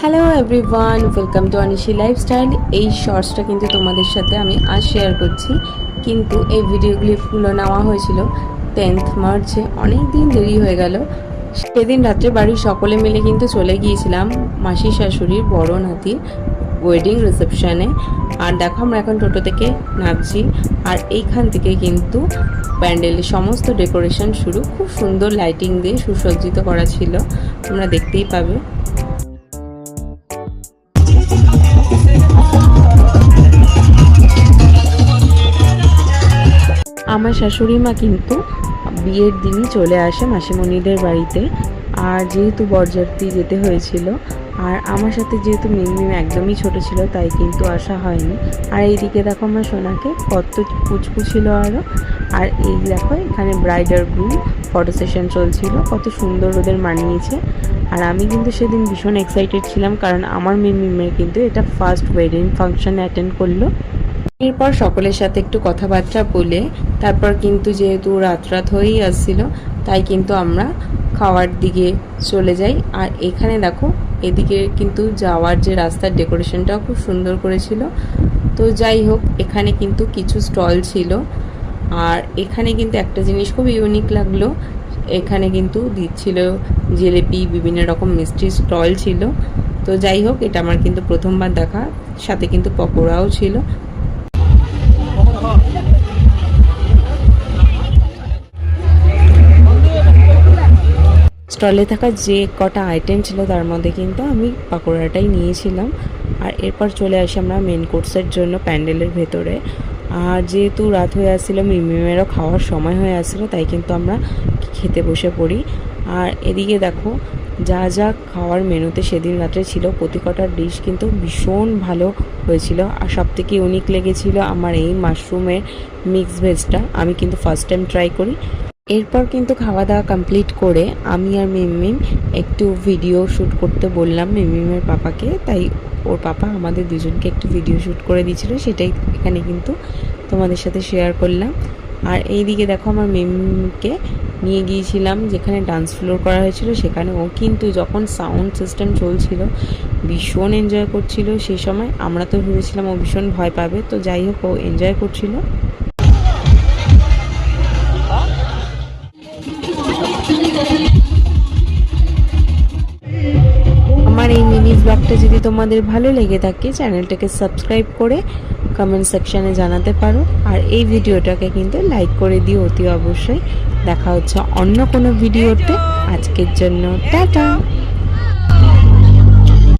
Hello everyone, welcome to Anishi lifestyle. এই শর্টসটা কিন্তু তোমাদের সাথে আমি আজ শেয়ার করছি, কিন্তু এই ভিডিওগুলো নেওয়া হয়েছিল 10th মার্চে। অনেক দিন দেরি হয়ে গেল। সেদিন রাত্রে বাড়ির সকলে মিলে কিন্তু চলে গিয়েছিলাম মাসি শাশুড়ির বড় নাতির ওয়েডিং রিসেপশানে। আর দেখো আমরা এখন টোটো থেকে নামছি, আর এইখান থেকে কিন্তু প্যান্ডেলের সমস্ত ডেকোরেশন শুরু। খুব সুন্দর লাইটিং দিয়ে সুসজ্জিত করা ছিল, তোমরা দেখতেই পাবে। আমার শাশুড়ি মা কিন্তু বিয়ের দিনই চলে আসে মাসিমণিদের বাড়িতে, আর যেহেতু বরযাত্রী যেতে হয়েছিল, আর আমার সাথে যেহেতু মিম একদমই ছোট ছিল তাই কিন্তু আসা হয়নি। আর এইদিকে দেখো আমার সোনাকে কত কুচকু ছিল আরও। আর এই দেখো এখানে ব্রাইড আর গ্রুম ফটো সেশন চলছিল, কত সুন্দর ওদের মানিয়েছে। আর আমি কিন্তু সেদিন ভীষণ এক্সাইটেড ছিলাম, কারণ আমার মিমের কিন্তু এটা ফার্স্ট ওয়েডিং ফাংশন অ্যাটেন্ড করলো। এরপর সকলের সাথে একটু কথাবার্তা বলে তারপর কিন্তু যেহেতু রাত হয়েই আসছিল, তাই কিন্তু আমরা খাওয়ার দিকে চলে যাই। আর এখানে দেখো এদিকে কিন্তু যাওয়ার যে রাস্তার ডেকোরেশনটাও খুব সুন্দর করেছিল। তো যাই হোক, এখানে কিন্তু কিছু স্টল ছিল, আর এখানে কিন্তু একটা জিনিস খুব ইউনিক লাগলো। এখানে কিন্তু দিচ্ছিল জিলিপি, বিভিন্ন রকম মিষ্টির স্টল ছিল। তো যাই হোক, এটা আমার কিন্তু প্রথমবার দেখা, সাথে কিন্তু পকোড়াও ছিল। স্টলে থাকা যে কটা আইটেম ছিল তার মধ্যে কিন্তু আমি পাকোড়াটাই নিয়েছিলাম। আর এরপর চলে আসি আমরা মেন কোর্সের জন্য প্যান্ডেলের ভেতরে। আর যেহেতু রাত হয়ে আসছিলো, মিমেরও খাওয়ার সময় হয়ে আসছিলো, তাই কিন্তু আমরা খেতে বসে পড়ি। আর এদিকে দেখো যা যা খাওয়ার মেনুতে সেদিন রাত্রে ছিল, প্রতি কটা ডিশ কিন্তু ভীষণ ভালো হয়েছিল। আর সবথেকে ইউনিক লেগেছিল আমার এই মাশরুমের মিক্স ভেজটা, আমি কিন্তু ফার্স্ট টাইম ট্রাই করি। এরপর কিন্তু খাওয়া দাওয়া কমপ্লিট করে আমি আর মিম একটু ভিডিও শ্যুট করতে বললাম মিমের পাপাকে, তাই ওর পাপা আমাদের দুজনকে একটু ভিডিও শ্যুট করে দিয়েছিল, সেটাই এখানে কিন্তু তোমাদের সাথে শেয়ার করলাম। আর এই দিকে দেখো আমার মিমকে নিয়ে গিয়েছিলাম যেখানে ডান্স ফ্লোর করা হয়েছিল সেখানে। ও কিন্তু যখন সাউন্ড সিস্টেম চলছিল ভীষণ এনজয় করছিল। সেই সময় আমরা তো ভেবেছিলাম ও ভীষণ ভয় পাবে, তো যাই হোক ও এনজয় করছিল। আমার এই মিনি ব্লগটা যদি তোমাদের ভালো লেগে থাকে, চ্যানেলটাকে সাবস্ক্রাইব করে কমেন্ট সেকশানে জানাতে পারো। আর এই ভিডিওটাকে কিন্তু লাইক করে দিও অতি অবশ্যই। দেখা হচ্ছে অন্য কোনো ভিডিওতে। আজকের জন্য টাটা।